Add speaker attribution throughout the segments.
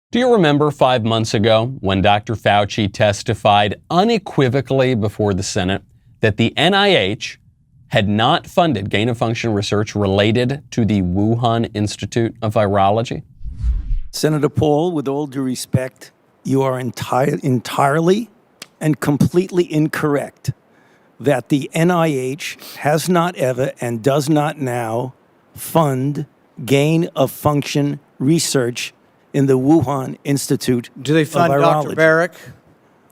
Speaker 1: Do you remember 5 months ago when Dr. Fauci testified unequivocally before the Senate that the NIH had not funded gain-of-function research related to the Wuhan Institute of Virology?
Speaker 2: Senator Paul, with all due respect, you are entirely and completely incorrect that the NIH has not ever and does not now fund gain-of-function research in the Wuhan Institute
Speaker 3: Do they fund
Speaker 2: of Virology.
Speaker 3: Dr. Barrick?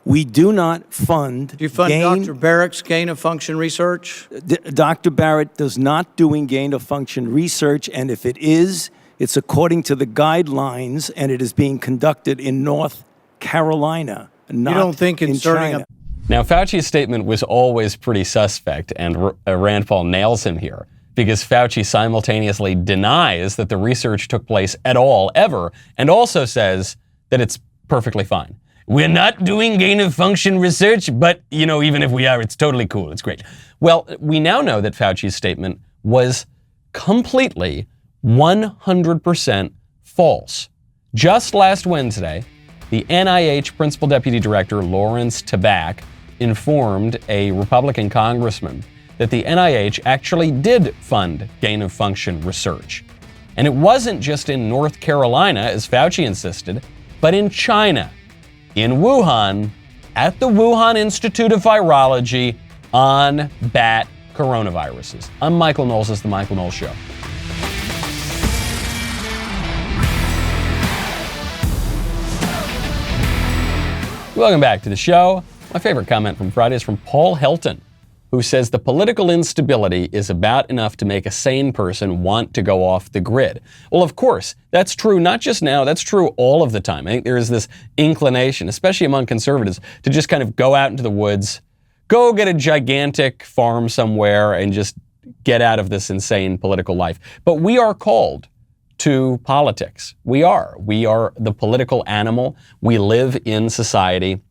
Speaker 2: We do not fund.
Speaker 3: Do you fund Dr. Barrick's gain-of-function research?
Speaker 2: Dr. Barrett does not doing gain-of-function research, and if it is, it's according to the guidelines, and it is being conducted in North Carolina, not
Speaker 3: you don't think
Speaker 2: in China.
Speaker 1: Now, Fauci's statement was always pretty suspect, and Rand Paul nails him here, because Fauci simultaneously denies that the research took place at all, ever, and also says that it's perfectly fine. We're not doing gain-of-function research, but, even if we are, it's totally cool. It's great. Well, we now know that Fauci's statement was completely 100% false. Just last Wednesday, the NIH Principal Deputy Director Lawrence Tabak informed a Republican congressman that the NIH actually did fund gain-of-function research. And it wasn't just in North Carolina, as Fauci insisted, but in China, in Wuhan, at the Wuhan Institute of Virology, on bat coronaviruses. I'm Michael Knowles. This is The Michael Knowles Show. Welcome back to the show. My favorite comment from Friday is from Paul Helton, who says the political instability is about enough to make a sane person want to go off the grid. Well, of course, that's true not just now, that's true all of the time. I think there is this inclination, especially among conservatives, to just kind of go out into the woods, go get a gigantic farm somewhere and just get out of this insane political life. But we are called to politics. We are the political animal. We live in society.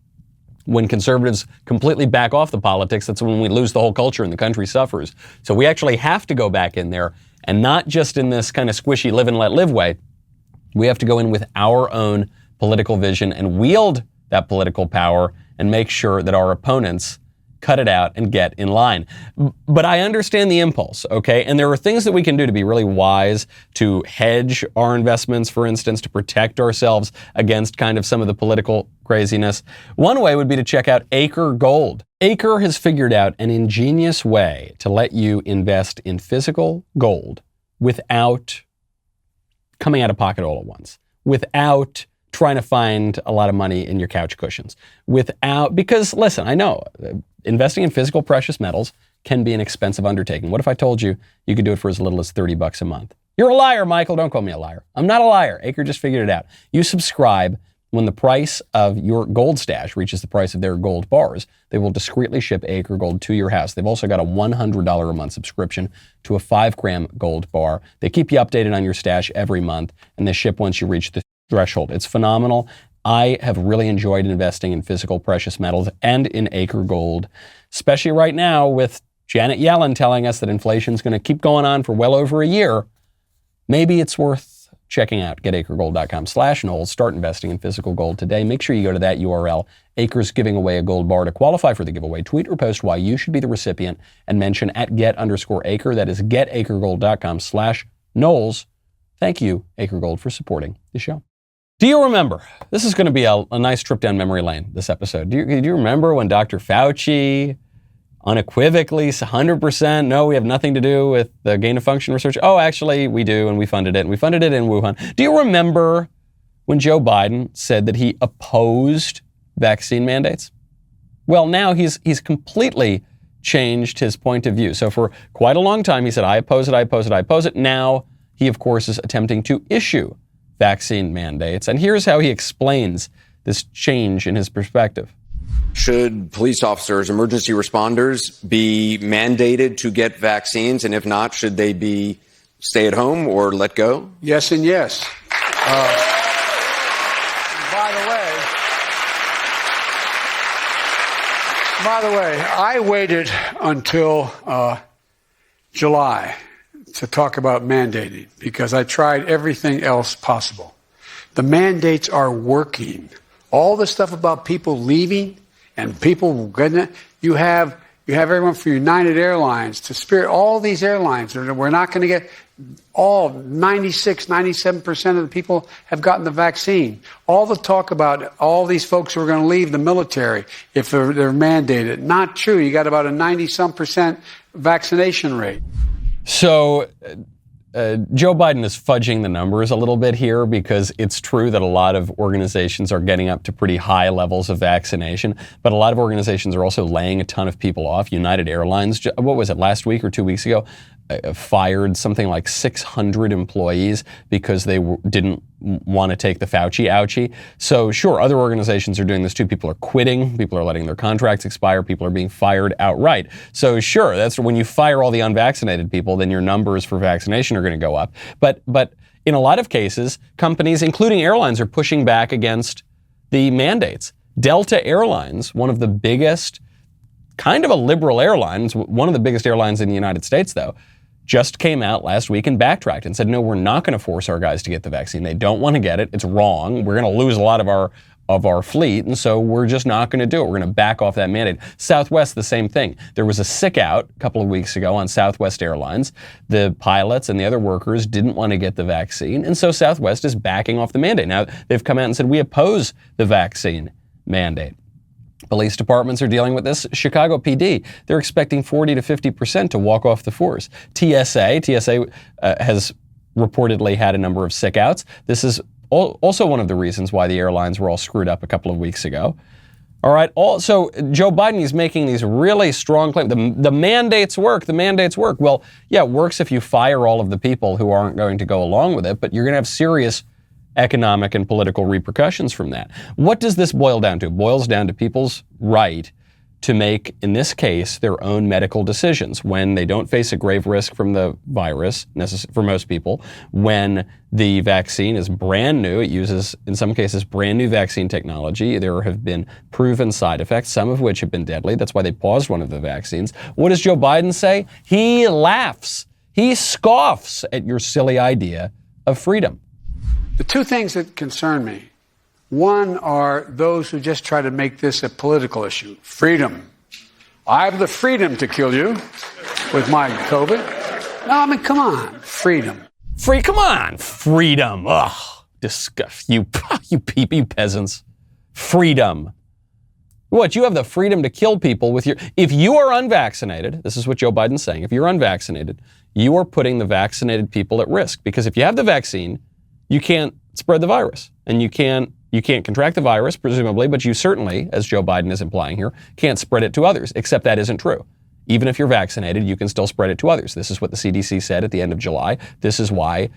Speaker 1: When conservatives completely back off the politics, that's when we lose the whole culture and the country suffers. So we actually have to go back in there, and not just in this kind of squishy live and let live way. We have to go in with our own political vision and wield that political power and make sure that our opponents cut it out and get in line. But I understand the impulse, okay? And there are things that we can do to be really wise, to hedge our investments, for instance, to protect ourselves against kind of some of the political craziness. One way would be to check out Acre Gold. Acre has figured out an ingenious way to let you invest in physical gold without coming out of pocket all at once, without trying to find a lot of money in your couch cushions, because listen, I know investing in physical precious metals can be an expensive undertaking. What if I told you you could do it for as little as $30 a month? You're a liar, Michael. Don't call me a liar. I'm not a liar. Acre just figured it out. You subscribe. When the price of your gold stash reaches the price of their gold bars, they will discreetly ship Acre Gold to your house. They've also got a $100 a month subscription to a 5-gram gold bar. They keep you updated on your stash every month, and they ship once you reach the threshold. It's phenomenal. I have really enjoyed investing in physical precious metals and in Acre Gold, especially right now with Janet Yellen telling us that inflation is going to keep going on for well over a year. Maybe it's worth checking out. GetAcreGold.com/Knowles. Start investing in physical gold today. Make sure you go to that URL. Acre's giving away a gold bar. To qualify for the giveaway, tweet or post why you should be the recipient and mention @get_Acre. That is GetAcreGold.com/Knowles. Thank you, Acre Gold, for supporting the show. Do you remember? This is going to be a nice trip down memory lane, this episode. Do you remember when Dr. Fauci unequivocally, 100%, no, we have nothing to do with the gain-of-function research? Oh, actually, we do, and we funded it, and we funded it in Wuhan. Do you remember when Joe Biden said that he opposed vaccine mandates? Well, now he's completely changed his point of view. So for quite a long time, he said, I oppose it, I oppose it, I oppose it. Now he, of course, is attempting to issue vaccine mandates. And here's how he explains this change in his perspective.
Speaker 4: Should police officers, emergency responders, be mandated to get vaccines? And if not, should they be stay at home or let go?
Speaker 5: Yes and yes. By the way, I waited until July to talk about mandating because I tried everything else possible. The mandates are working. All the stuff about people leaving and people getting it, you have everyone from United Airlines to Spirit, all these airlines. We're not going to get all 96, 97% of the people have gotten the vaccine. All the talk about all these folks who are going to leave the military if they're mandated. Not true. You got about a 90-some% vaccination rate.
Speaker 1: So Joe Biden is fudging the numbers a little bit here because it's true that a lot of organizations are getting up to pretty high levels of vaccination, but a lot of organizations are also laying a ton of people off. United Airlines, what was it, last week or 2 weeks ago, fired something like 600 employees because they didn't want to take the Fauci ouchie. So sure, other organizations are doing this too. People are quitting. People are letting their contracts expire. People are being fired outright. So sure, that's when you fire all the unvaccinated people, then your numbers for vaccination are going to go up. But in a lot of cases, companies, including airlines, are pushing back against the mandates. Delta Airlines, one of the biggest, kind of a liberal airline, one of the biggest airlines in the United States, though, just came out last week and backtracked and said, no, we're not going to force our guys to get the vaccine. They don't want to get it. It's wrong. We're going to lose a lot of our fleet, and so we're just not going to do it. We're going to back off that mandate. Southwest, the same thing. There was a sick out a couple of weeks ago on Southwest Airlines. The pilots and the other workers didn't want to get the vaccine, and so Southwest is backing off the mandate. Now, they've come out and said, we oppose the vaccine mandate. Police departments are dealing with this. Chicago PD, they're expecting 40 to 50% to walk off the force. TSA has reportedly had a number of sick outs. This is also one of the reasons why the airlines were all screwed up a couple of weeks ago. All right. Also, Joe Biden is making these really strong claims. The mandates work. The mandates work. Well, yeah, it works if you fire all of the people who aren't going to go along with it, but you're going to have serious economic and political repercussions from that. What does this boil down to? It boils down to people's right to make, in this case, their own medical decisions when they don't face a grave risk from the virus, for most people, when the vaccine is brand new. It uses, in some cases, brand new vaccine technology. There have been proven side effects, some of which have been deadly. That's why they paused one of the vaccines. What does Joe Biden say? He laughs. He scoffs at your silly idea of freedom.
Speaker 5: The two things that concern me, one are those who just try to make this a political issue. Freedom. I have the freedom to kill you with my COVID. No, I mean, come on. Freedom.
Speaker 1: Come on. Freedom. Ugh. Disgust. You peasants. Freedom. What? You have the freedom to kill people with your... If you are unvaccinated, this is what Joe Biden's saying, if you're unvaccinated, you are putting the vaccinated people at risk. Because if you have the vaccine, you can't spread the virus, and you can't contract the virus, presumably, but you certainly, as Joe Biden is implying here, can't spread it to others, except that isn't true. Even if you're vaccinated, you can still spread it to others. This is what the CDC said at the end of July. This is why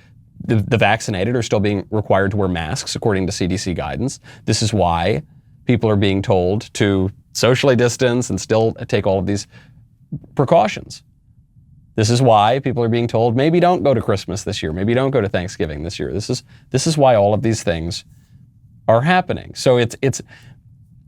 Speaker 1: the vaccinated are still being required to wear masks, according to CDC guidance. This is why people are being told to socially distance and still take all of these precautions. This is why people are being told, maybe don't go to Christmas this year. Maybe don't go to Thanksgiving this year. This is why all of these things are happening. So it's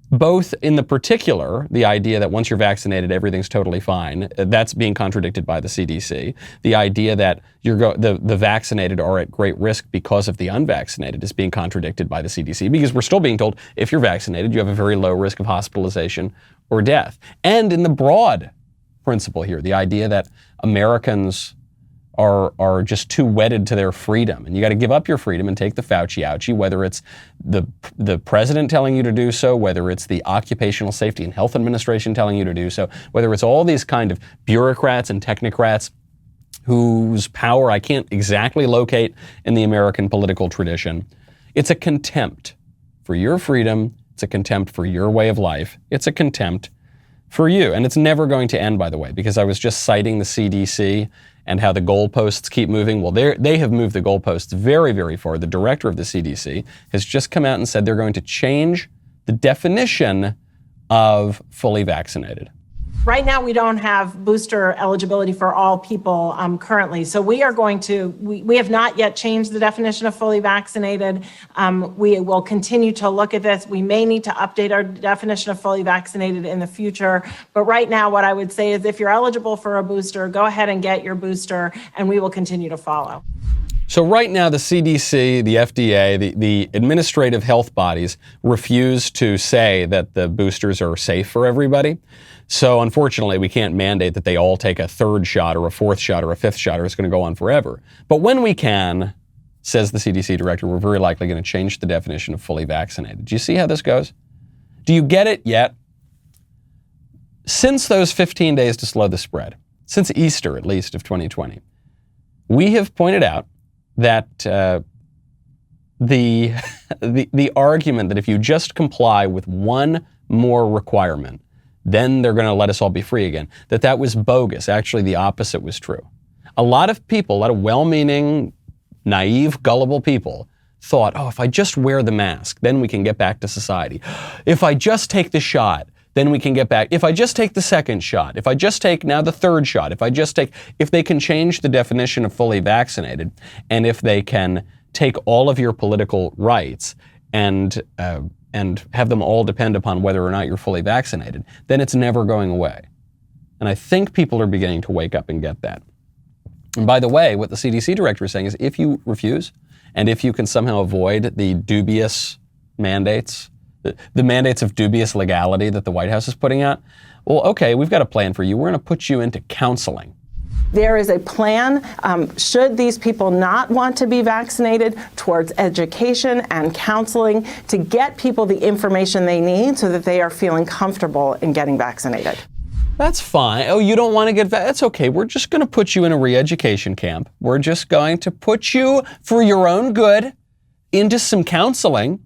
Speaker 1: both in the particular, the idea that once you're vaccinated, everything's totally fine. That's being contradicted by the CDC. The idea that the vaccinated are at great risk because of the unvaccinated is being contradicted by the CDC, because we're still being told if you're vaccinated, you have a very low risk of hospitalization or death. And in the broad principle here, the idea that Americans are just too wedded to their freedom, and you got to give up your freedom and take the Fauci ouchie, whether it's the president telling you to do so, whether it's the Occupational Safety and Health Administration telling you to do so, whether it's all these kind of bureaucrats and technocrats whose power I can't exactly locate in the American political tradition. It's a contempt for your freedom. It's a contempt for your way of life. It's a contempt for you. And it's never going to end, by the way, because I was just citing the CDC and how the goalposts keep moving. Well, they have moved the goalposts very, very far. The director of the CDC has just come out and said they're going to change the definition of fully vaccinated.
Speaker 6: Right now, we don't have booster eligibility for all people currently. So we are going to, we have not yet changed the definition of fully vaccinated. We will continue to look at this. We may need to update our definition of fully vaccinated in the future. But right now, what I would say is if you're eligible for a booster, go ahead and get your booster, and we will continue to follow.
Speaker 1: So right now, the CDC, the FDA, the administrative health bodies refuse to say that the boosters are safe for everybody. So unfortunately, we can't mandate that they all take a third shot or a fourth shot or a fifth shot, or it's going to go on forever. But when we can, says the CDC director, we're very likely going to change the definition of fully vaccinated. Do you see how this goes? Do you get it yet? Since those 15 days to slow the spread, since Easter at least of 2020, we have pointed out that the argument that if you just comply with one more requirement, then they're going to let us all be free again, that was bogus. Actually, the opposite was true. A lot of people, a lot of well-meaning, naive, gullible people thought, oh, if I just wear the mask, then we can get back to society. If I just take the shot, then we can get back. If I just take the second shot, if I just take now the third shot, if they can change the definition of fully vaccinated, and if they can take all of your political rights and have them all depend upon whether or not you're fully vaccinated, then it's never going away. And I think people are beginning to wake up and get that. And by the way, what the CDC director is saying is if you refuse, and if you can somehow avoid the dubious mandates, the mandates of dubious legality that the White House is putting out, well, okay, we've got a plan for you. We're going to put you into counseling.
Speaker 7: There is a plan, should these people not want to be vaccinated, towards education and counseling to get people the information they need so that they are feeling comfortable in getting vaccinated.
Speaker 1: That's fine. Oh, you don't want to get that's okay. We're just going to put you in a re-education camp. We're just going to put you, for your own good, into some counseling.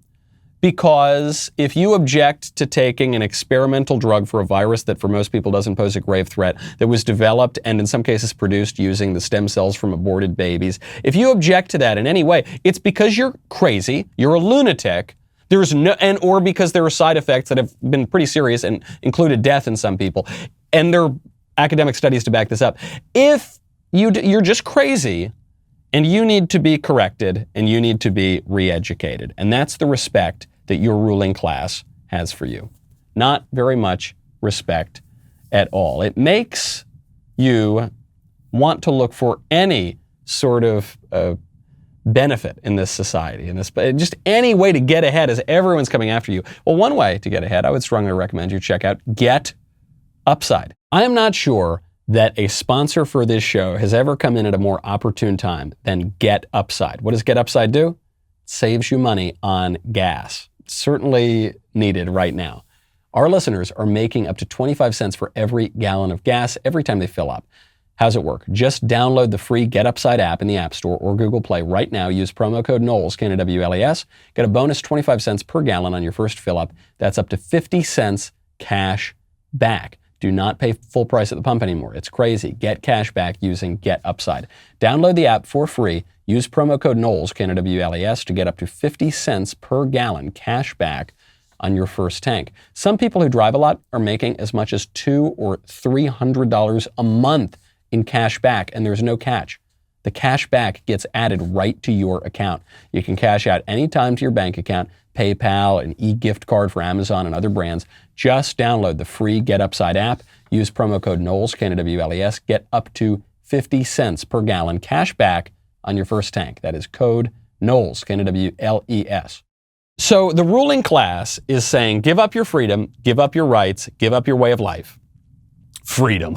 Speaker 1: Because if you object to taking an experimental drug for a virus that for most people doesn't pose a grave threat, that was developed and in some cases produced using the stem cells from aborted babies, if you object to that in any way, it's because you're crazy, you're a lunatic, or because there are side effects that have been pretty serious and included death in some people, and there are academic studies to back this up. If you're just crazy, and you need to be corrected, and you need to be re-educated, and that's the respect that your ruling class has for you. Not very much respect at all. It makes you want to look for any sort of benefit in this society, just any way to get ahead as everyone's coming after you. Well, one way to get ahead, I would strongly recommend you check out Get Upside. I am not sure that a sponsor for this show has ever come in at a more opportune time than Get Upside. What does Get Upside do? It saves you money on gas. Certainly needed right now. Our listeners are making up to 25 cents for every gallon of gas every time they fill up. How's it work? Just download the free Get Upside app in the App Store or Google Play right now. Use promo code Knowles, K-N-W-L-E-S. Get a bonus 25 cents per gallon on your first fill up. That's up to 50 cents cash back. Do not pay full price at the pump anymore. It's crazy. Get cash back using Get Upside. Download the app for free. Use promo code Knowles, K-N-W-L-E-S, to get up to 50 cents per gallon cash back on your first tank. Some people who drive a lot are making as much as $200 or $300 a month in cash back, and there's no catch. The cash back gets added right to your account. You can cash out anytime to your bank account, PayPal, an e-gift card for Amazon and other brands. Just download the free Get Upside app. Use promo code Knowles, K-N-W-L-E-S. Get up to 50 cents per gallon cash back on your first tank. That is code Knowles, K-N-W-L-E-S. So the ruling class is saying, give up your freedom, give up your rights, give up your way of life. Freedom.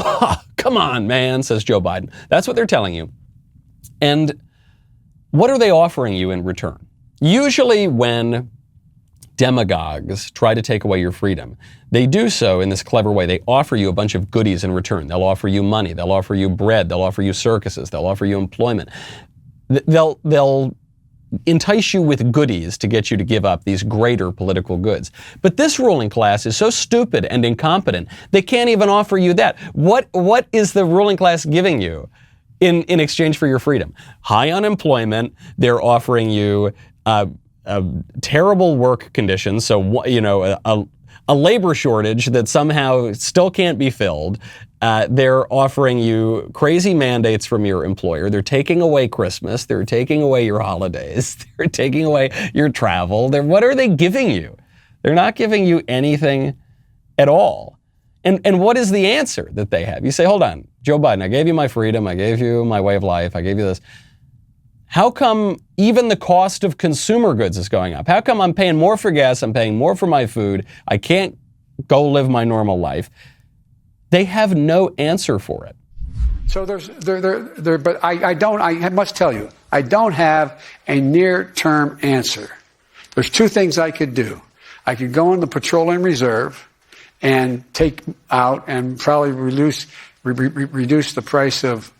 Speaker 1: Come on, man, says Joe Biden. That's what they're telling you. And what are they offering you in return? Usually when demagogues try to take away your freedom, they do so in this clever way. They offer you a bunch of goodies in return. They'll offer you money. They'll offer you bread. They'll offer you circuses. They'll offer you employment. They'll entice you with goodies to get you to give up these greater political goods. But this ruling class is so stupid and incompetent, they can't even offer you that. What is the ruling class giving you in exchange for your freedom? High unemployment. They're offering you terrible work conditions. So, a labor shortage that somehow still can't be filled. They're offering you crazy mandates from your employer. They're taking away Christmas. They're taking away your holidays. They're taking away your travel. What are they giving you? They're not giving you anything at all. And what is the answer that they have? You say, hold on, Joe Biden, I gave you my freedom. I gave you my way of life. I gave you this. How come even the cost of consumer goods is going up? How come I'm paying more for gas, I'm paying more for my food, I can't go live my normal life? They have no answer for it.
Speaker 5: So but I must tell you, I don't have a near-term answer. There's two things I could do. I could go in the petroleum reserve and take out and probably reduce the price of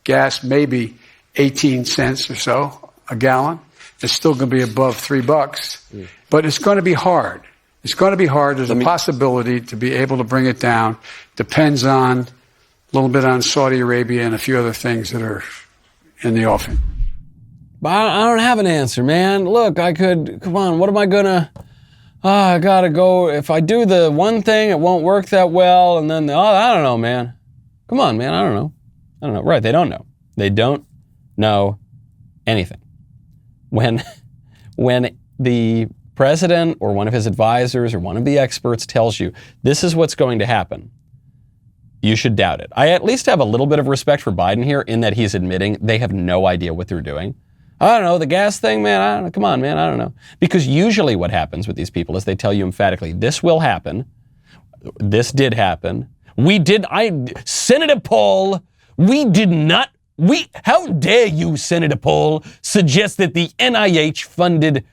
Speaker 5: gas maybe 18 cents or so a gallon. It's still going to be above $3, but it's going to be hard. It's going to be hard. There's a possibility to be able to bring it down. Depends on a little bit on Saudi Arabia and a few other things that are in the offing.
Speaker 1: But I don't have an answer, man. Look, come on, what am I gonna, I gotta go. If I do the one thing, it won't work that well. And then, I don't know, man. Come on, man, I don't know. Right, they don't know. They don't know anything. When the president or one of his advisors or one of the experts tells you this is what's going to happen, you should doubt it. I at least have a little bit of respect for Biden here in that he's admitting they have no idea what they're doing. I don't know, the gas thing, man, I don't know. Come on, man, I don't know. Because usually what happens with these people is they tell you emphatically, this will happen, this did happen, Senator Paul, how dare you, Senator Paul, suggest that the NIH funded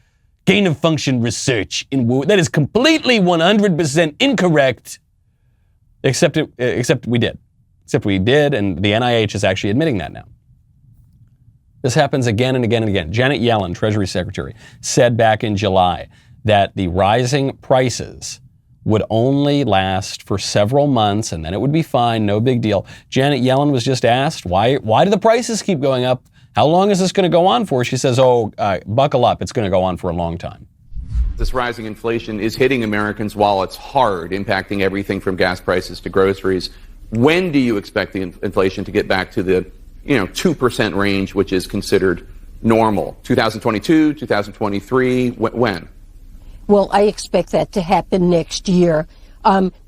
Speaker 1: gain of function research that is completely 100% incorrect, except we did. Except we did, and the NIH is actually admitting that now. This happens again and again and again. Janet Yellen, Treasury Secretary, said back in July that the rising prices would only last for several months and then it would be fine, no big deal. Janet Yellen was just asked, why do the prices keep going up? How long is this going to go on for? She says, buckle up, it's going to go on for a long time.
Speaker 8: This rising inflation is hitting Americans' wallets hard, impacting everything from gas prices to groceries. When do you expect the inflation to get back to the 2% range, which is considered normal? 2022, 2023, when?
Speaker 9: Well, I expect that to happen next year.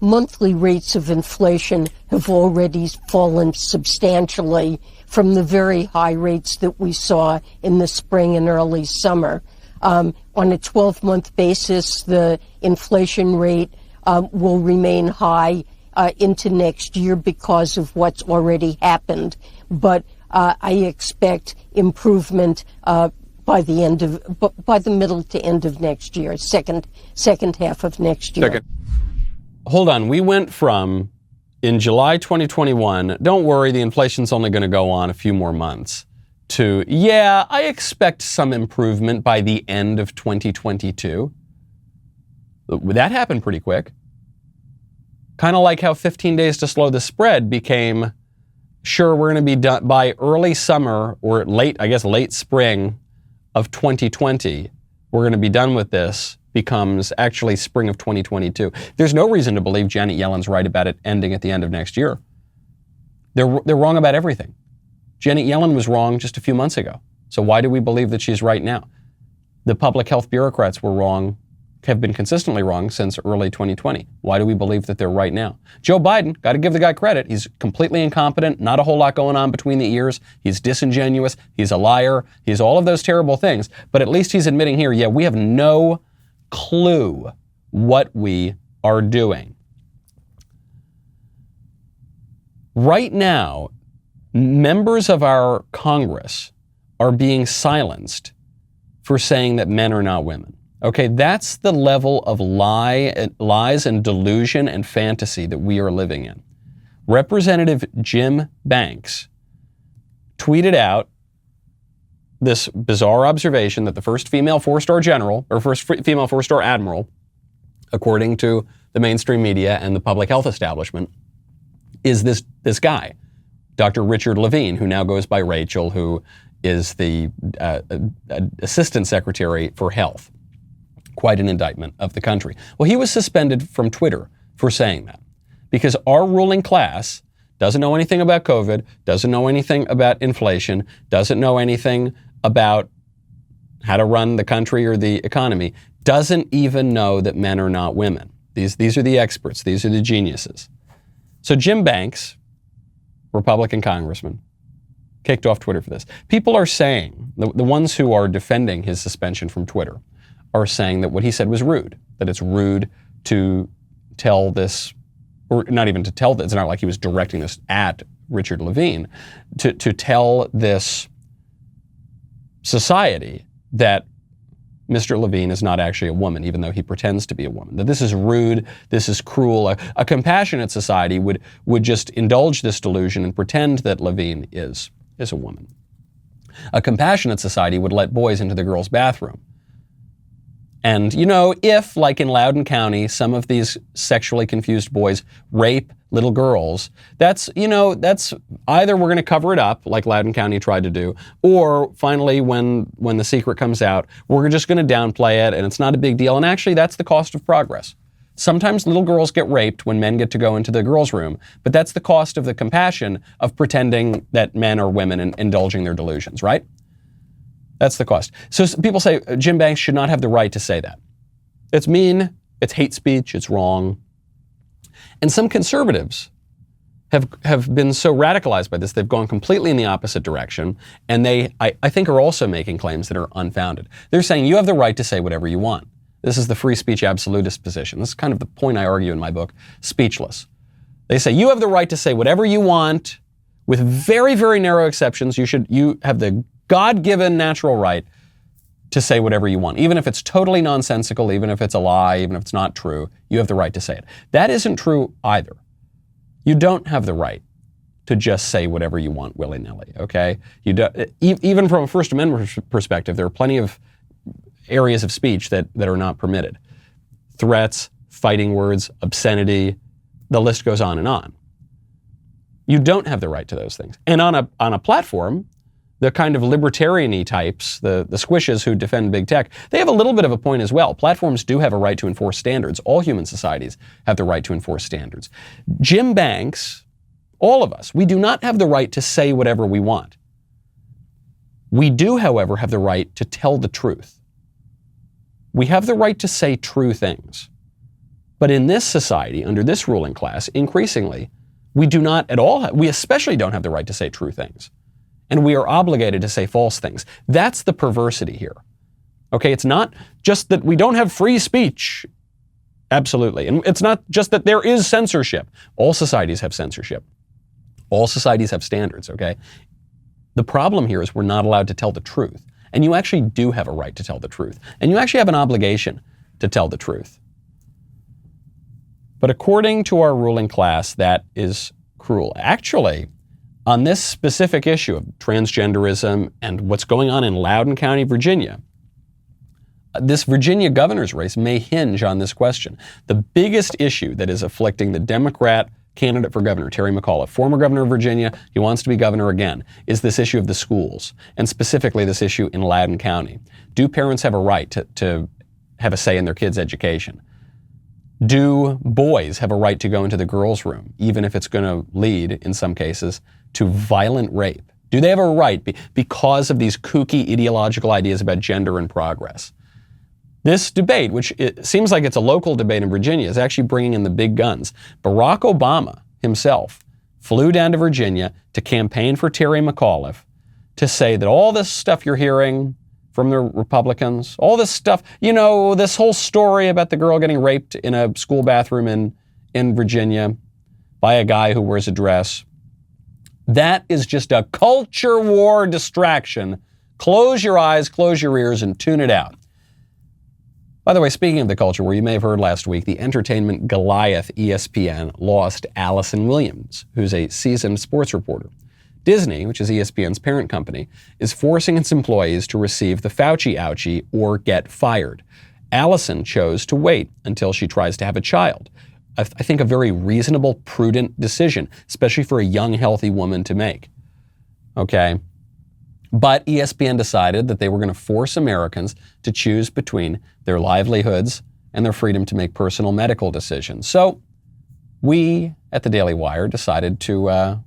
Speaker 9: Monthly rates of inflation have already fallen substantially from the very high rates that we saw in the spring and early summer. On a 12-month basis, the inflation rate will remain high into next year because of what's already happened. But I expect improvement by the middle to end of next year, second half of next year.
Speaker 1: Hold on, we went from in July 2021, don't worry, the inflation's only going to go on a few more months, to, I expect some improvement by the end of 2022. That happened pretty quick. Kind of like how 15 days to slow the spread became, sure, we're going to be done by early summer or late spring of 2020. We're going to be done with this, becomes actually spring of 2022. There's no reason to believe Janet Yellen's right about it ending at the end of next year. They're wrong about everything. Janet Yellen was wrong just a few months ago. So why do we believe that she's right now? The public health bureaucrats were wrong, have been consistently wrong since early 2020. Why do we believe that they're right now? Joe Biden, got to give the guy credit. He's completely incompetent, not a whole lot going on between the ears. He's disingenuous. He's a liar. He's all of those terrible things. But at least he's admitting here, we have no clue what we are doing. Right now, members of our Congress are being silenced for saying that men are not women. Okay, that's the level of lies and delusion and fantasy that we are living in. Representative Jim Banks tweeted out this bizarre observation that the first female four-star general, or first female four-star admiral, according to the mainstream media and the public health establishment, is this guy, Dr. Richard Levine, who now goes by Rachel, who is the Assistant Secretary for Health. Quite an indictment of the country. Well, he was suspended from Twitter for saying that because our ruling class doesn't know anything about COVID, doesn't know anything about inflation, doesn't know anything about how to run the country or the economy, doesn't even know that men are not women. These are the experts. These are the geniuses. So Jim Banks, Republican congressman, kicked off Twitter for this. People are saying, the ones who are defending his suspension from Twitter are saying that what he said was rude, that it's rude to tell this, or not even to tell this, it's not like he was directing this at Richard Levine, to tell this society that Mr. Levine is not actually a woman, even though he pretends to be a woman. That this is rude, this is cruel. A compassionate society would just indulge this delusion and pretend that Levine is a woman. A compassionate society would let boys into the girls' bathroom. And, if, like in Loudoun County, some of these sexually confused boys rape little girls, that's either we're going to cover it up, like Loudoun County tried to do, or finally, when the secret comes out, we're just going to downplay it, and it's not a big deal. And actually, that's the cost of progress. Sometimes little girls get raped when men get to go into the girls' room, but that's the cost of the compassion of pretending that men are women and indulging their delusions, right? That's the cost. So people say Jim Banks should not have the right to say that. It's mean, it's hate speech, it's wrong. And some conservatives have been so radicalized by this, they've gone completely in the opposite direction, and they, I think, are also making claims that are unfounded. They're saying you have the right to say whatever you want. This is the free speech absolutist position. This is kind of the point I argue in my book, Speechless. They say you have the right to say whatever you want, with very, very narrow exceptions. You have the God-given natural right to say whatever you want. Even if it's totally nonsensical, even if it's a lie, even if it's not true, you have the right to say it. That isn't true either. You don't have the right to just say whatever you want willy-nilly, okay? Even from a First Amendment perspective, there are plenty of areas of speech that are not permitted. Threats, fighting words, obscenity, the list goes on and on. You don't have the right to those things. And on a platform, the kind of libertarian-y types, the squishes who defend big tech, they have a little bit of a point as well. Platforms do have a right to enforce standards. All human societies have the right to enforce standards. Jim Banks, all of us, we do not have the right to say whatever we want. We do, however, have the right to tell the truth. We have the right to say true things. But in this society, under this ruling class, increasingly, we do not at all, we especially don't have the right to say true things. And we are obligated to say false things. That's the perversity here. Okay, it's not just that we don't have free speech. Absolutely. And it's not just that there is censorship. All societies have censorship. All societies have standards, okay? The problem here is we're not allowed to tell the truth. And you actually do have a right to tell the truth. And you actually have an obligation to tell the truth. But according to our ruling class, that is cruel. Actually, on this specific issue of transgenderism and what's going on in Loudoun County, Virginia, this Virginia governor's race may hinge on this question. The biggest issue that is afflicting the Democrat candidate for governor, Terry McAuliffe, former governor of Virginia, he wants to be governor again, is this issue of the schools, and specifically this issue in Loudoun County. Do parents have a right to have a say in their kids' education? Do boys have a right to go into the girls' room, even if it's going to lead, in some cases, to violent rape? Do they have a right because of these kooky ideological ideas about gender and progress? This debate, which it seems like it's a local debate in Virginia, is actually bringing in the big guns. Barack Obama himself flew down to Virginia to campaign for Terry McAuliffe to say that all this stuff you're hearing from the Republicans, all this stuff, this whole story about the girl getting raped in a school bathroom in Virginia by a guy who wears a dress, that is just a culture war distraction. Close your eyes, close your ears, and tune it out. By the way, speaking of the culture war, you may have heard last week, the entertainment Goliath ESPN lost Allison Williams, who's a seasoned sports reporter. Disney, which is ESPN's parent company, is forcing its employees to receive the Fauci ouchie or get fired. Allison chose to wait until she tries to have a child. I think a very reasonable, prudent decision, especially for a young, healthy woman to make. Okay? But ESPN decided that they were going to force Americans to choose between their livelihoods and their freedom to make personal medical decisions. So we at the Daily Wire decided to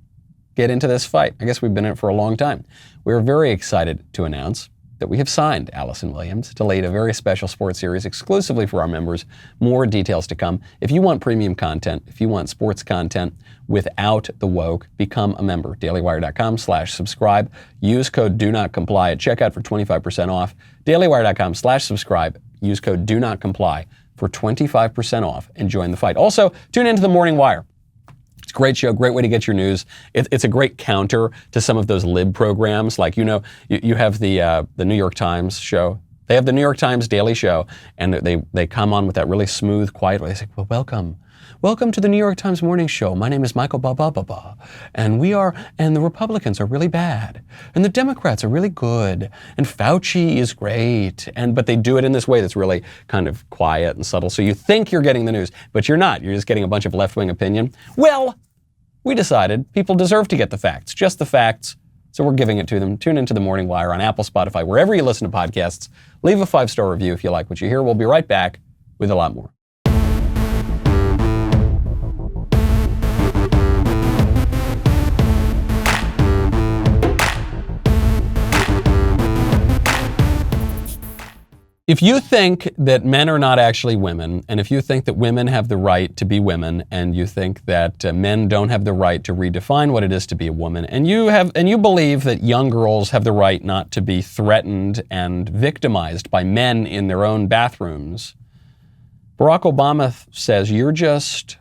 Speaker 1: get into this fight. I guess we've been in it for a long time. We're very excited to announce that we have signed Allison Williams to lead a very special sports series exclusively for our members. More details to come. If you want premium content, if you want sports content without the woke, become a member. dailywire.com/subscribe. Use code do not comply at checkout for 25% off. dailywire.com/subscribe. Use code do not comply for 25% off and join the fight. Also, tune into the Morning Wire. It's a great show, great way to get your news. It's a great counter to some of those lib programs. Like, you have the New York Times show. They have the New York Times Daily Show, and they come on with that really smooth, quiet way. They say, well, welcome to the New York Times Morning Show. My name is Michael Ba, and the Republicans are really bad, and the Democrats are really good, and Fauci is great, but they do it in this way that's really kind of quiet and subtle. So you think you're getting the news, but you're not. You're just getting a bunch of left-wing opinion. Well, we decided people deserve to get the facts, just the facts. So we're giving it to them. Tune into the Morning Wire on Apple, Spotify, wherever you listen to podcasts. Leave a 5-star review if you like what you hear. We'll be right back with a lot more. If you think that men are not actually women, and if you think that women have the right to be women, and you think that men don't have the right to redefine what it is to be a woman, and you believe that young girls have the right not to be threatened and victimized by men in their own bathrooms, Barack Obama says you're just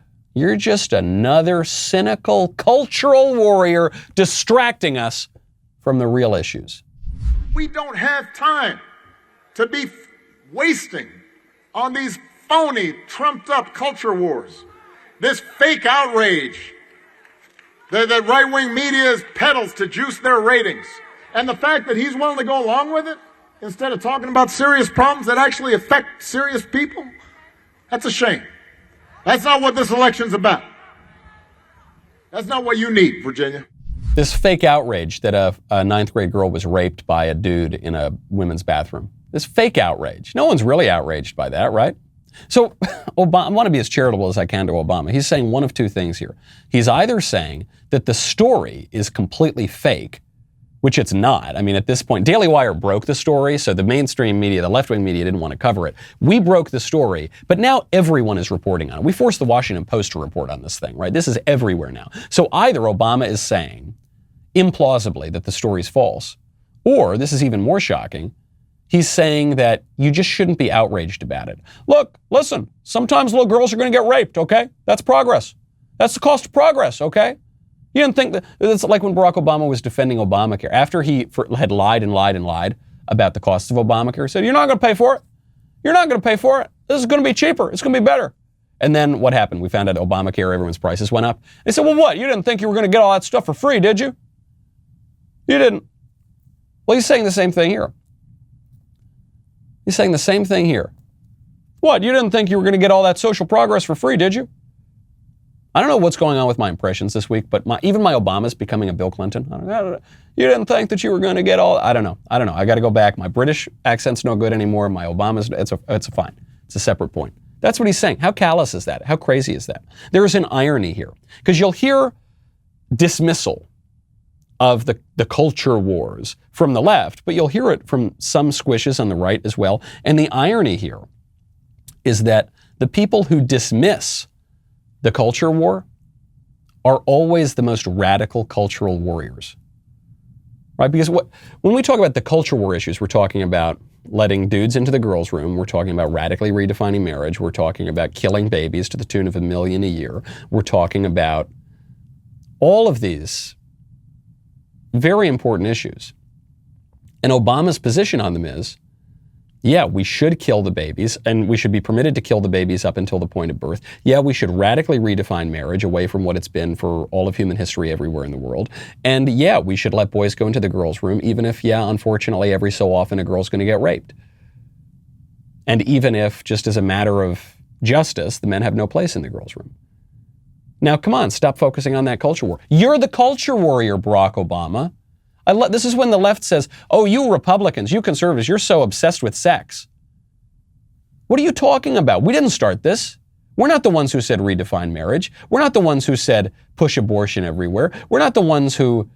Speaker 1: another cynical cultural warrior distracting us from the real issues.
Speaker 10: We don't have time to be wasting on these phony, trumped-up culture wars, this fake outrage that right-wing media peddles to juice their ratings, and the fact that he's willing to go along with it instead of talking about serious problems that actually affect serious people, that's a shame. That's not what this election's about. That's not what you need, Virginia.
Speaker 1: This fake outrage that a ninth grade girl was raped by a dude in a women's bathroom. This fake outrage. No one's really outraged by that, right? So Obama, I want to be as charitable as I can to Obama. He's saying one of two things here. He's either saying that the story is completely fake, which it's not. I mean, at this point, Daily Wire broke the story, so the mainstream media, the left-wing media, didn't want to cover it. We broke the story, but now everyone is reporting on it. We forced the Washington Post to report on this thing, right? This is everywhere now. So either Obama is saying, implausibly, that the story's false, or, this is even more shocking, he's saying that you just shouldn't be outraged about it. Look, listen, sometimes little girls are going to get raped, okay? That's progress. That's the cost of progress, okay? You didn't think that, it's like when Barack Obama was defending Obamacare. After he had lied about the cost of Obamacare, he said, you're not going to pay for it. You're not going to pay for it. This is going to be cheaper. It's going to be better. And then what happened? We found out Obamacare, everyone's prices went up. They said, well, what? You didn't think you were going to get all that stuff for free, did you? You didn't. Well, he's saying the same thing here. He's saying the same thing here. What, you didn't think you were going to get all that social progress for free, did you? I don't know what's going on with my impressions this week, but even my Obama's becoming a Bill Clinton. I don't know. You didn't think that you were going to get all, I don't know. I got to go back. My British accent's no good anymore. My Obama's, it's fine. It's a separate point. That's what he's saying. How callous is that? How crazy is that? There is an irony here, because you'll hear dismissal of the culture wars from the left, but you'll hear it from some squishes on the right as well. And the irony here is that the people who dismiss the culture war are always the most radical cultural warriors, right? Because when we talk about the culture war issues, we're talking about letting dudes into the girls' room. We're talking about radically redefining marriage. We're talking about killing babies to the tune of 1 million a year. We're talking about all of these very important issues. And Obama's position on them is, yeah, we should kill the babies, and we should be permitted to kill the babies up until the point of birth. Yeah, we should radically redefine marriage away from what it's been for all of human history everywhere in the world. And yeah, we should let boys go into the girls' room, even if, yeah, unfortunately, every so often a girl's going to get raped. And even if, just as a matter of justice, the men have no place in the girls' room. Now, come on, stop focusing on that culture war. You're the culture warrior, Barack Obama. This is when the left says, oh, you Republicans, you conservatives, you're so obsessed with sex. What are you talking about? We didn't start this. We're not the ones who said redefine marriage. We're not the ones who said push abortion everywhere. We're not the ones who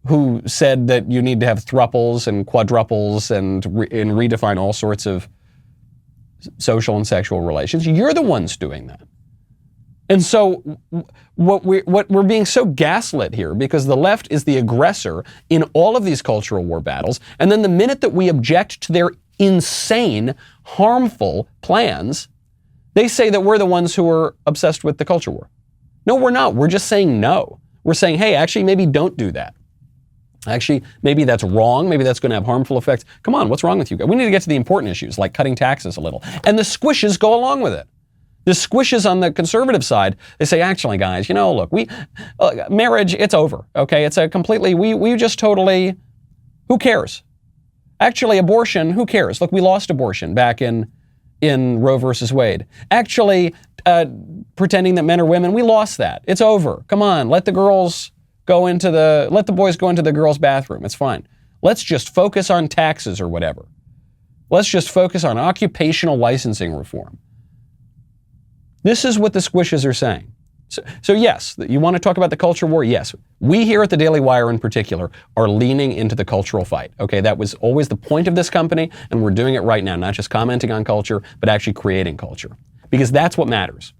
Speaker 1: who said that you need to have thruples and quadruples and redefine all sorts of social and sexual relations. You're the ones doing that. And so what we're being so gaslit here, because the left is the aggressor in all of these cultural war battles, and then the minute that we object to their insane, harmful plans, they say that we're the ones who are obsessed with the culture war. No, we're not. We're just saying no. We're saying, hey, actually, maybe don't do that. Actually, maybe that's wrong. Maybe that's going to have harmful effects. Come on, what's wrong with you guys? We need to get to the important issues, like cutting taxes a little. And the squishes go along with it. The squishes on the conservative side, they say, actually, guys, look, marriage, it's over, okay? It's a completely, we just totally, who cares? Actually, abortion, who cares? Look, we lost abortion back in Roe versus Wade. Actually, pretending that men are women, we lost that. It's over. Come on, let the boys go into the girls' bathroom. It's fine. Let's just focus on taxes or whatever. Let's just focus on occupational licensing reform. This is what the squishes are saying. So yes, you want to talk about the culture war? Yes. We here at the Daily Wire in particular are leaning into the cultural fight. Okay, that was always the point of this company, and we're doing it right now, not just commenting on culture, but actually creating culture. Because that's what matters.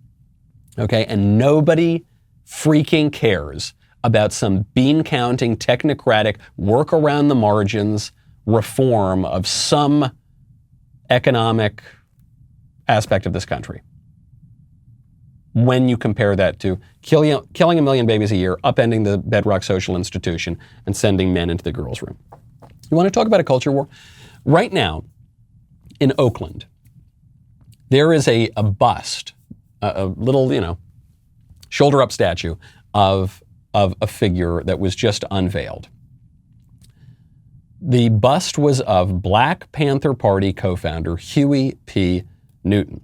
Speaker 1: Okay, and nobody freaking cares about some bean-counting, technocratic, work around the margins reform of some economic aspect of this country. When you compare that to killing 1 million babies a year, upending the bedrock social institution, and sending men into the girls' room. You want to talk about a culture war? Right now, in Oakland, there is a bust, a little, shoulder-up statue of a figure that was just unveiled. The bust was of Black Panther Party co-founder Huey P. Newton.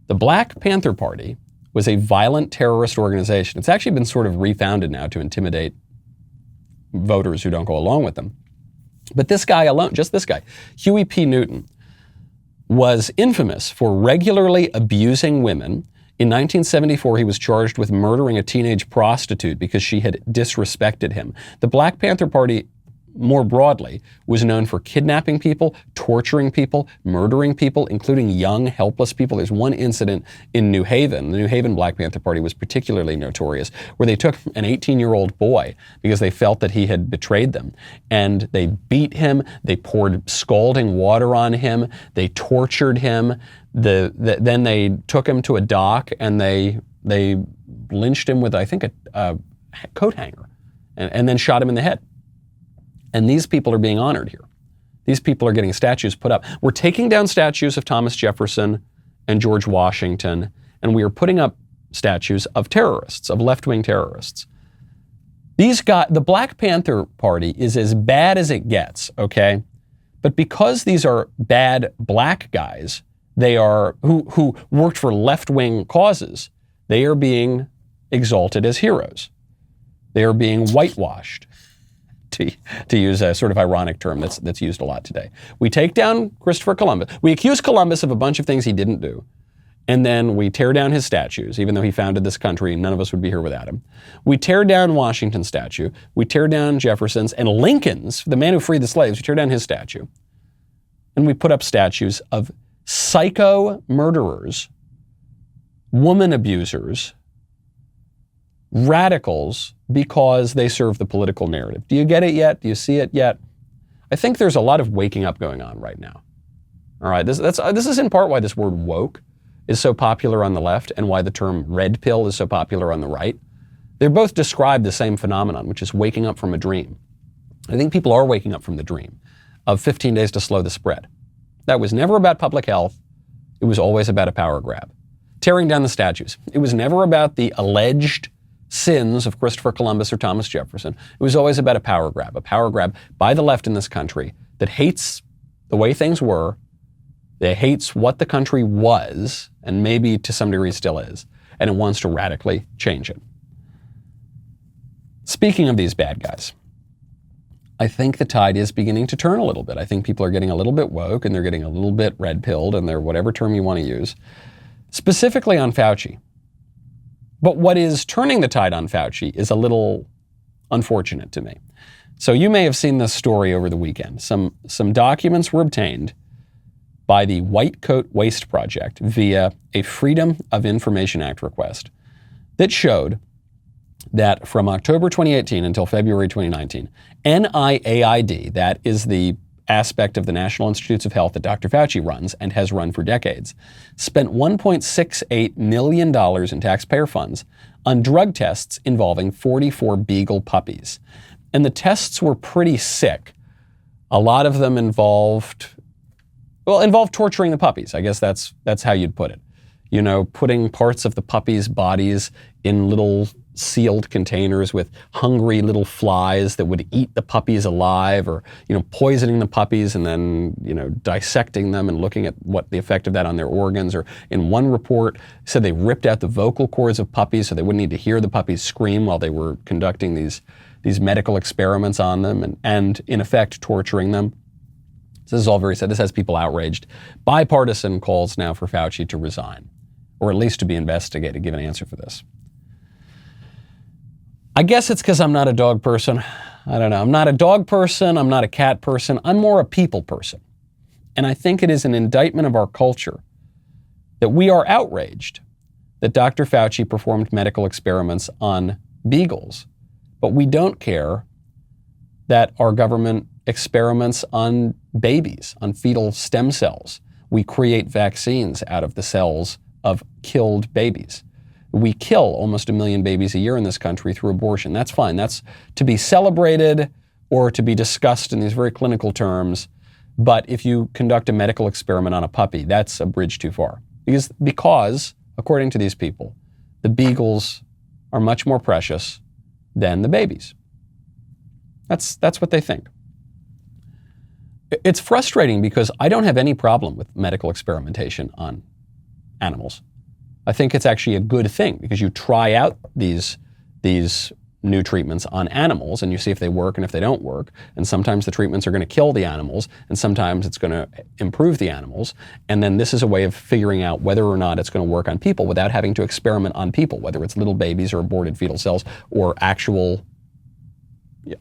Speaker 1: The Black Panther Party was a violent terrorist organization. It's actually been sort of refounded now to intimidate voters who don't go along with them. But this guy alone, just this guy, Huey P. Newton, was infamous for regularly abusing women. In 1974, he was charged with murdering a teenage prostitute because she had disrespected him. The Black Panther Party, more broadly, was known for kidnapping people, torturing people, murdering people, including young, helpless people. There's one incident in New Haven. The New Haven Black Panther Party was particularly notorious, where they took an 18-year-old boy because they felt that he had betrayed them. And they beat him, they poured scalding water on him, they tortured him, then they took him to a dock and they lynched him with, I think, a coat hanger, and then shot him in the head. And these people are being honored here. These people are getting statues put up. We're taking down statues of Thomas Jefferson and George Washington, and we are putting up statues of terrorists, of left-wing terrorists. The Black Panther Party is as bad as it gets, okay? But because these are bad black guys, they are who worked for left-wing causes, they are being exalted as heroes. They are being whitewashed, to use a sort of ironic term that's used a lot today. We take down Christopher Columbus. We accuse Columbus of a bunch of things he didn't do. And then we tear down his statues, even though he founded this country. None of us would be here without him. We tear down Washington's statue. We tear down Jefferson's and Lincoln's, the man who freed the slaves. We tear down his statue. And we put up statues of psycho murderers, woman abusers, radicals, because they serve the political narrative. Do you get it yet? Do you see it yet? I think there's a lot of waking up going on right now. All right, this is in part why this word woke is so popular on the left and why the term red pill is so popular on the right. They both describe the same phenomenon, which is waking up from a dream. I think people are waking up from the dream of 15 days to slow the spread. That was never about public health. It was always about a power grab. Tearing down the statues. It was never about the alleged sins of Christopher Columbus or Thomas Jefferson. It was always about a power grab by the left in this country that hates the way things were, that hates what the country was, and maybe to some degree still is, and it wants to radically change it. Speaking of these bad guys, I think the tide is beginning to turn a little bit. I think people are getting a little bit woke and they're getting a little bit red-pilled, and they're whatever term you want to use, specifically on Fauci. But what is turning the tide on Fauci is a little unfortunate to me. So you may have seen this story over the weekend. Some documents were obtained by the White Coat Waste Project via a Freedom of Information Act request that showed that from October 2018 until February 2019, NIAID, that is the aspect of the National Institutes of Health that Dr. Fauci runs and has run for decades, spent $1.68 million in taxpayer funds on drug tests involving 44 beagle puppies. And the tests were pretty sick. A lot of them involved torturing the puppies. I guess that's how you'd put it. You know, putting parts of the puppies' bodies in little sealed containers with hungry little flies that would eat the puppies alive, or, you know, poisoning the puppies and then, you know, dissecting them and looking at what the effect of that on their organs. Or in one report, said they ripped out the vocal cords of puppies so they wouldn't need to hear the puppies scream while they were conducting these medical experiments on them and in effect torturing them. So this is all very sad. This has people outraged. Bipartisan calls now for Fauci to resign, or at least to be investigated, give an answer for this. I guess it's because I'm not a dog person. I don't know. I'm not a dog person. I'm not a cat person. I'm more a people person. And I think it is an indictment of our culture that we are outraged that Dr. Fauci performed medical experiments on beagles, but we don't care that our government experiments on babies, on fetal stem cells. We create vaccines out of the cells of killed babies. We kill almost 1 million babies a year in this country through abortion. That's fine. That's to be celebrated or to be discussed in these very clinical terms. But if you conduct a medical experiment on a puppy, that's a bridge too far. Because, according to these people, the beagles are much more precious than the babies. That's what they think. It's frustrating because I don't have any problem with medical experimentation on animals. I think it's actually a good thing because you try out these new treatments on animals and you see if they work and if they don't work. And sometimes the treatments are going to kill the animals and sometimes it's going to improve the animals. And then this is a way of figuring out whether or not it's going to work on people without having to experiment on people, whether it's little babies or aborted fetal cells or actual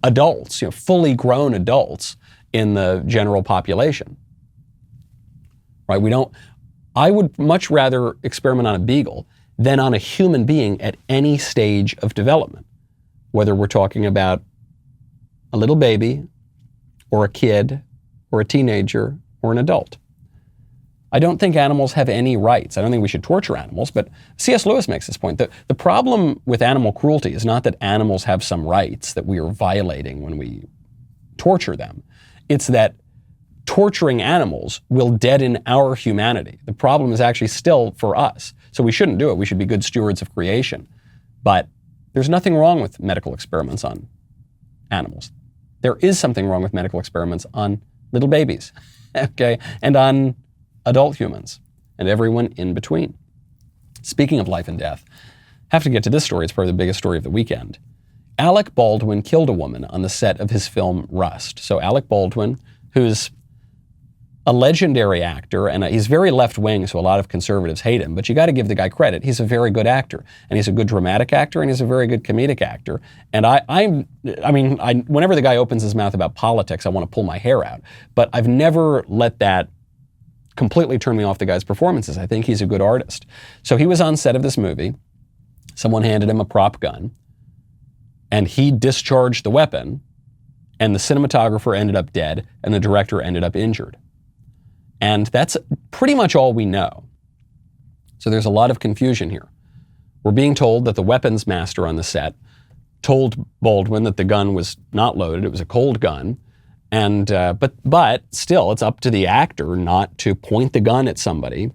Speaker 1: adults, you know, fully grown adults in the general population. Right? I would much rather experiment on a beagle than on a human being at any stage of development, whether we're talking about a little baby or a kid or a teenager or an adult. I don't think animals have any rights. I don't think we should torture animals, but C.S. Lewis makes this point. The problem with animal cruelty is not that animals have some rights that we are violating when we torture them. It's that torturing animals will deaden our humanity. The problem is actually still for us. So we shouldn't do it. We should be good stewards of creation. But there's nothing wrong with medical experiments on animals. There is something wrong with medical experiments on little babies, okay, and on adult humans and everyone in between. Speaking of life and death, I have to get to this story. It's probably the biggest story of the weekend. Alec Baldwin killed a woman on the set of his film Rust. So Alec Baldwin, who's a legendary actor, and he's very left-wing, so a lot of conservatives hate him, but you got to give the guy credit. He's a very good actor, and he's a good dramatic actor, and he's a very good comedic actor. And whenever the guy opens his mouth about politics, I want to pull my hair out. But I've never let that completely turn me off the guy's performances. I think he's a good artist. So he was on set of this movie. Someone handed him a prop gun, and he discharged the weapon, and the cinematographer ended up dead, and the director ended up injured. And that's pretty much all we know. So there's a lot of confusion here. We're being told that the weapons master on the set told Baldwin that the gun was not loaded, it was a cold gun. And but still, it's up to the actor not to point the gun at somebody.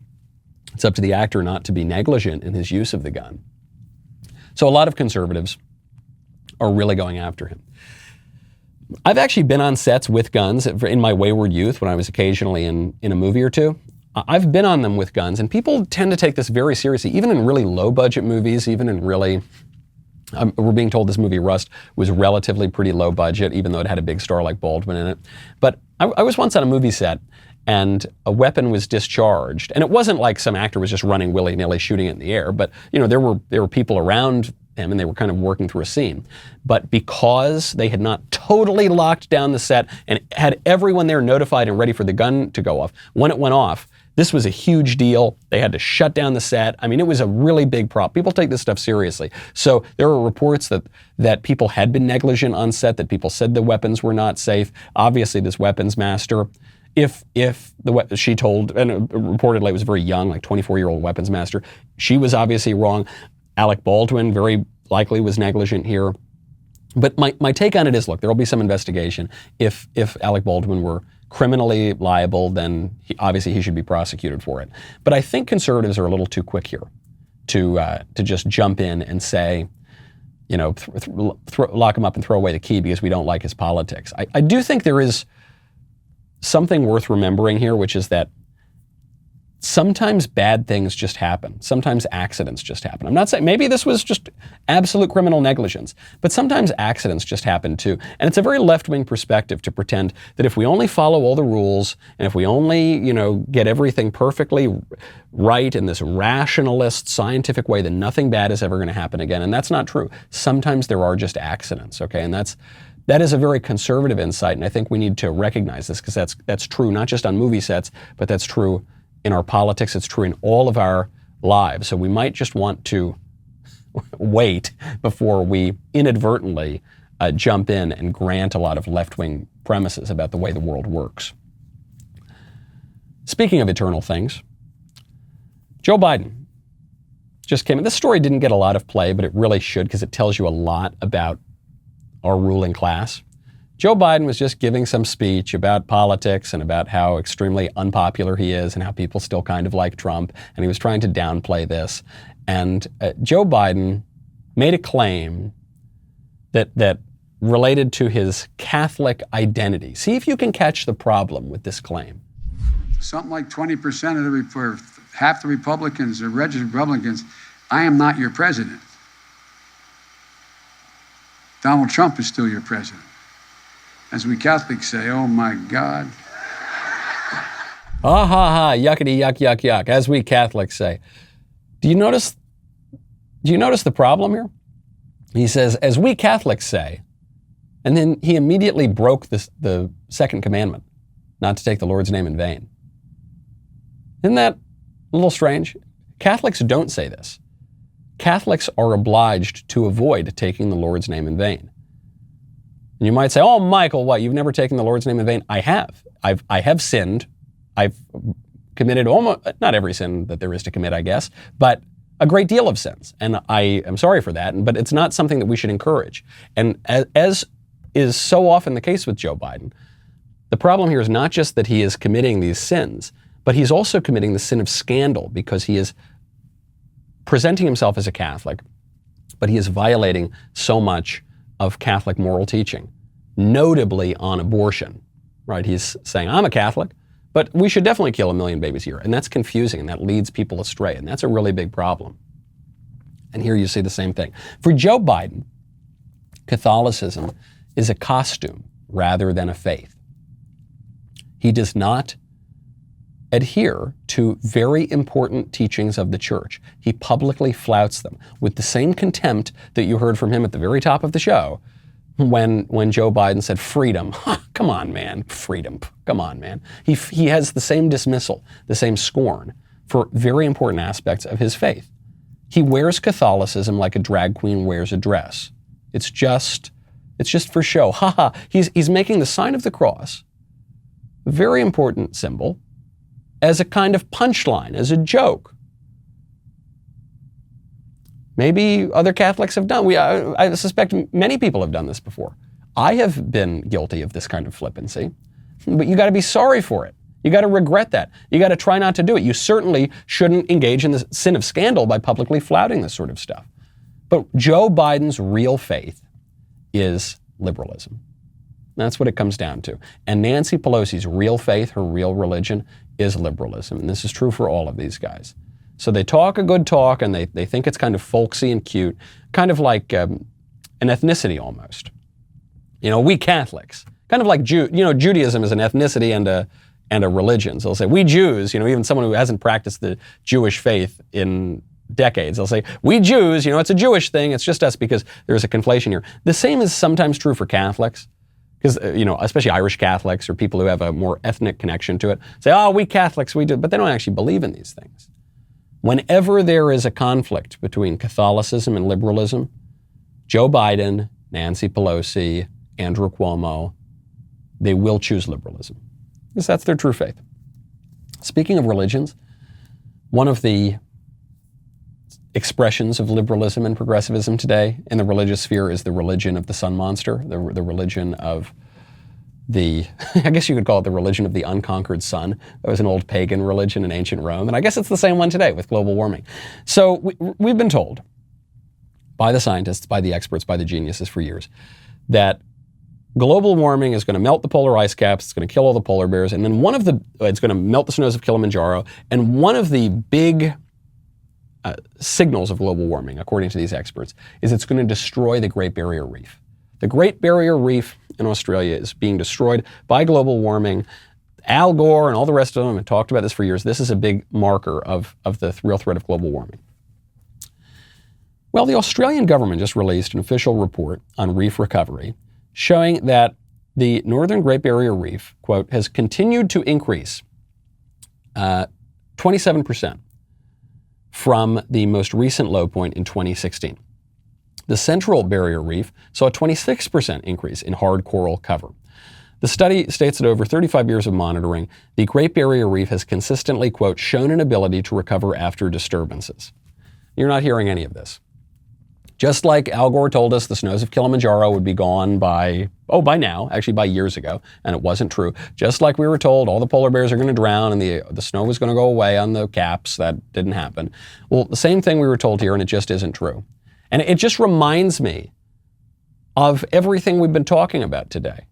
Speaker 1: It's up to the actor not to be negligent in his use of the gun. So a lot of conservatives are really going after him. I've actually been on sets with guns in my wayward youth when I was occasionally in a movie or two. I've been on them with guns, and people tend to take this very seriously, even in really low-budget movies, even in really... we're being told this movie, Rust, was relatively pretty low budget, even though it had a big star like Baldwin in it. But I was once on a movie set, and a weapon was discharged. And it wasn't like some actor was just running willy-nilly shooting it in the air, but there were people around him, and they were kind of working through a scene. But because they had not totally locked down the set and had everyone there notified and ready for the gun to go off, when it went off, this was a huge deal. They had to shut down the set. I mean, it was a really big problem. People take this stuff seriously. So there were reports that people had been negligent on set, that people said the weapons were not safe. Obviously, this weapons master, she told, and reportedly it was very young, like 24-year-old weapons master, she was obviously wrong. Alec Baldwin very likely was negligent here. But my take on it is, look, there will be some investigation. If Alec Baldwin were criminally liable, then obviously he should be prosecuted for it. But I think conservatives are a little too quick here to just jump in and say, lock him up and throw away the key because we don't like his politics. I do think there is something worth remembering here, which is that sometimes bad things just happen. Sometimes accidents just happen. I'm not saying, maybe this was just absolute criminal negligence, but sometimes accidents just happen too. And it's a very left-wing perspective to pretend that if we only follow all the rules and if we only, get everything perfectly right in this rationalist, scientific way, then nothing bad is ever going to happen again. And that's not true. Sometimes there are just accidents, okay? And that is a very conservative insight, and I think we need to recognize this because that's true not just on movie sets, but that's true in our politics. It's true in all of our lives. So we might just want to wait before we inadvertently jump in and grant a lot of left-wing premises about the way the world works. Speaking of eternal things, Joe Biden just came in. This story didn't get a lot of play, but it really should because it tells you a lot about our ruling class. Joe Biden was just giving some speech about politics and about how extremely unpopular he is and how people still kind of like Trump, and he was trying to downplay this. And Joe Biden made a claim that related to his Catholic identity. See if you can catch the problem with this claim.
Speaker 5: Something like 20% or half the Republicans are registered Republicans. I am not your president. Donald Trump is still your president. As we Catholics say, oh my God.
Speaker 1: Ha ha ha, yuckity yuck yuck yuck, as we Catholics say. Do you notice the problem here? He says, as we Catholics say, and then he immediately broke the second commandment, not to take the Lord's name in vain. Isn't that a little strange? Catholics don't say this. Catholics are obliged to avoid taking the Lord's name in vain. And you might say, oh, Michael, what, you've never taken the Lord's name in vain? I have. I have sinned. I've committed almost, not every sin that there is to commit, I guess, but a great deal of sins. And I am sorry for that, but it's not something that we should encourage. And as is so often the case with Joe Biden, the problem here is not just that he is committing these sins, but he's also committing the sin of scandal because he is presenting himself as a Catholic, but he is violating so much of Catholic moral teaching, notably on abortion, right? He's saying, I'm a Catholic, but we should definitely kill 1 million babies a year. And that's confusing, and that leads people astray, and that's a really big problem. And here you see the same thing. For Joe Biden, Catholicism is a costume rather than a faith. He does not adhere to very important teachings of the church. He publicly flouts them with the same contempt that you heard from him at the very top of the show when Joe Biden said freedom. Come on, man, freedom. Come on, man. He has the same dismissal, the same scorn for very important aspects of his faith. He wears Catholicism like a drag queen wears a dress. It's just for show. He's making the sign of the cross, a very important symbol, as a kind of punchline, as a joke. Maybe other Catholics have done. I suspect many people have done this before. I have been guilty of this kind of flippancy, but you got to be sorry for it. You got to regret that. You got to try not to do it. You certainly shouldn't engage in the sin of scandal by publicly flouting this sort of stuff. But Joe Biden's real faith is liberalism. That's what it comes down to. And Nancy Pelosi's real faith, her real religion, is liberalism. And this is true for all of these guys. So they talk a good talk, and they think it's kind of folksy and cute, kind of like an ethnicity almost. We Catholics, kind of like Judaism is an ethnicity and a religion. So they'll say, we Jews, even someone who hasn't practiced the Jewish faith in decades. They'll say, we Jews, it's a Jewish thing. It's just us because there's a conflation here. The same is sometimes true for Catholics. Because, especially Irish Catholics or people who have a more ethnic connection to it, say, oh, we Catholics, we do, but they don't actually believe in these things. Whenever there is a conflict between Catholicism and liberalism, Joe Biden, Nancy Pelosi, Andrew Cuomo, they will choose liberalism. Because that's their true faith. Speaking of religions, one of the expressions of liberalism and progressivism today in the religious sphere is the religion of the sun monster, the religion of the, I guess you could call it the religion of the unconquered sun. That was an old pagan religion in ancient Rome, and I guess it's the same one today with global warming. So we've been told by the scientists, by the experts, by the geniuses for years that global warming is going to melt the polar ice caps, it's going to kill all the polar bears, and then it's going to melt the snows of Kilimanjaro, and one of the big signals of global warming, according to these experts, is it's going to destroy the Great Barrier Reef. The Great Barrier Reef in Australia is being destroyed by global warming. Al Gore and all the rest of them have talked about this for years. This is a big marker of the real threat of global warming. Well, the Australian government just released an official report on reef recovery showing that the Northern Great Barrier Reef, quote, has continued to increase 27%. From the most recent low point in 2016. The Central Barrier Reef saw a 26% increase in hard coral cover. The study states that over 35 years of monitoring, the Great Barrier Reef has consistently, quote, shown an ability to recover after disturbances. You're not hearing any of this. Just like Al Gore told us the snows of Kilimanjaro would be gone by now, actually by years ago, and it wasn't true. Just like we were told all the polar bears are going to drown and the snow was going to go away on the caps, that didn't happen. Well, the same thing we were told here, and it just isn't true. And it just reminds me of everything we've been talking about today.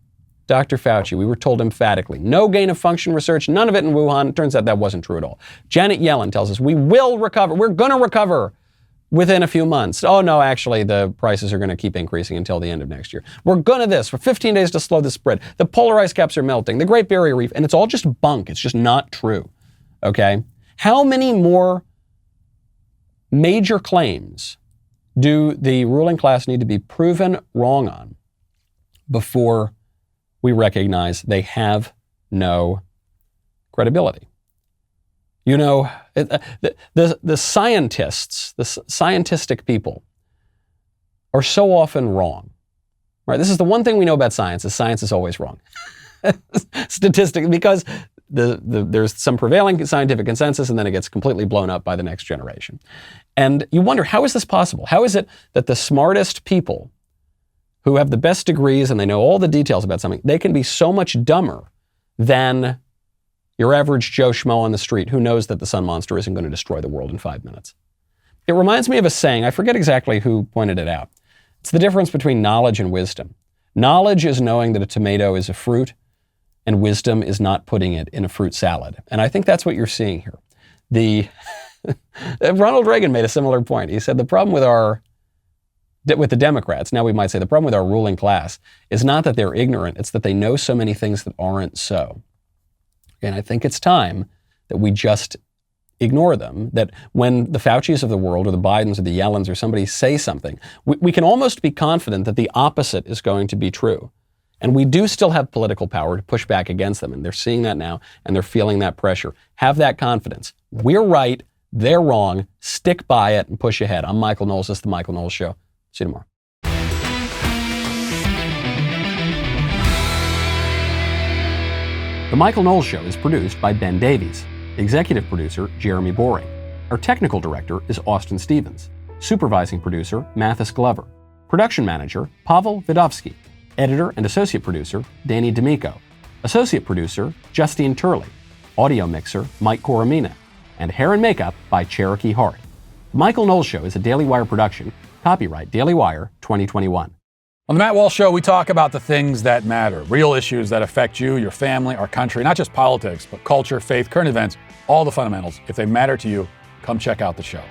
Speaker 1: Dr. Fauci, we were told emphatically, no gain of function research, none of it in Wuhan. It turns out that wasn't true at all. Janet Yellen tells us we will recover, we're going to recover within a few months. Oh no, actually the prices are going to keep increasing until the end of next year. We're going to this for 15 days to slow the spread. The polar ice caps are melting, the Great Barrier Reef, and it's all just bunk. It's just not true. Okay? How many more major claims do the ruling class need to be proven wrong on before we recognize they have no credibility? The scientists, the scientific people are so often wrong, right? This is the one thing we know about science is always wrong. Statistically, because there's some prevailing scientific consensus and then it gets completely blown up by the next generation. And you wonder, how is this possible? How is it that the smartest people who have the best degrees and they know all the details about something, they can be so much dumber than your average Joe Schmo on the street who knows that the sun monster isn't going to destroy the world in 5 minutes? It reminds me of a saying, I forget exactly who pointed it out. It's the difference between knowledge and wisdom. Knowledge is knowing that a tomato is a fruit, and wisdom is not putting it in a fruit salad. And I think that's what you're seeing here. Ronald Reagan made a similar point. He said the problem with the Democrats, now we might say the problem with our ruling class, is not that they're ignorant, it's that they know so many things that aren't so. And I think it's time that we just ignore them, that when the Faucis of the world or the Bidens or the Yellens or somebody say something, we can almost be confident that the opposite is going to be true. And we do still have political power to push back against them. And they're seeing that now and they're feeling that pressure. Have that confidence. We're right. They're wrong. Stick by it and push ahead. I'm Michael Knowles. This is The Michael Knowles Show. See you tomorrow. The Michael Knowles Show is produced by Ben Davies. Executive producer, Jeremy Boring. Our technical director is Austin Stevens. Supervising producer, Mathis Glover. Production manager, Pavel Vidovsky. Editor and associate producer, Danny D'Amico. Associate producer, Justine Turley. Audio mixer, Mike Coromina. And hair and makeup by Cherokee Hart. The Michael Knowles Show is a Daily Wire production. Copyright Daily Wire 2021.
Speaker 11: On the Matt Walsh Show, we talk about the things that matter, real issues that affect you, your family, our country, not just politics, but culture, faith, current events, all the fundamentals. If they matter to you, come check out the show.